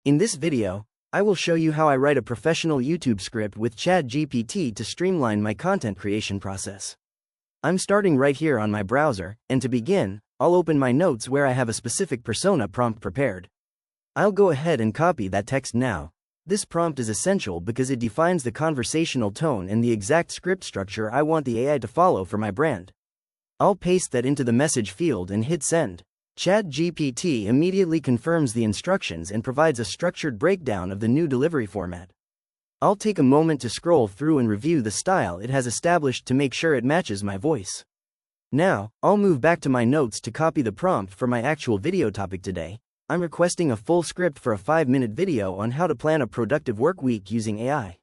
In this video, I will show you how I write a professional YouTube script with ChatGPT to streamline my content creation process. I'm starting right here on my browser, and to begin, I'll open my notes where I have a specific persona prompt prepared. I'll go ahead and copy that text now. This prompt is essential because it defines the conversational tone and the exact script structure I want the AI to follow for my brand. I'll paste that into the message field and hit send. ChatGPT immediately confirms the instructions and provides a structured breakdown of the new delivery format. I'll take a moment to scroll through and review the style it has established to make sure it matches my voice. Now, I'll move back to my notes to copy the prompt for my actual video topic today. I'm requesting a full script for a 5-minute video on how to plan a productive work week using AI.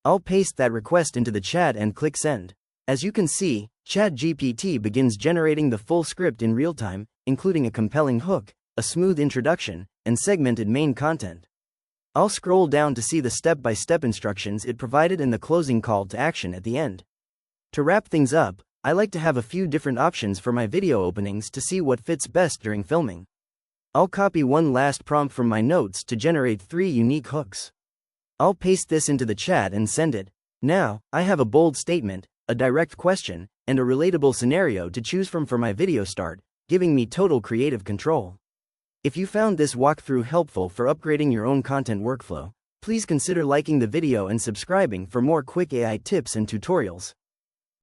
I'll paste that request into the chat and click send. As you can see, ChatGPT begins generating the full script in real time, including a compelling hook, a smooth introduction, and segmented main content. I'll scroll down to see the step-by-step instructions it provided and the closing call to action at the end. To wrap things up, I like to have a few different options for my video openings to see what fits best during filming. I'll copy one last prompt from my notes to generate 3 unique hooks. I'll paste this into the chat and send it. Now, I have a bold statement, a direct question, and a relatable scenario to choose from for my video start, giving me total creative control. If you found this walkthrough helpful for upgrading your own content workflow, please consider liking the video and subscribing for more quick AI tips and tutorials.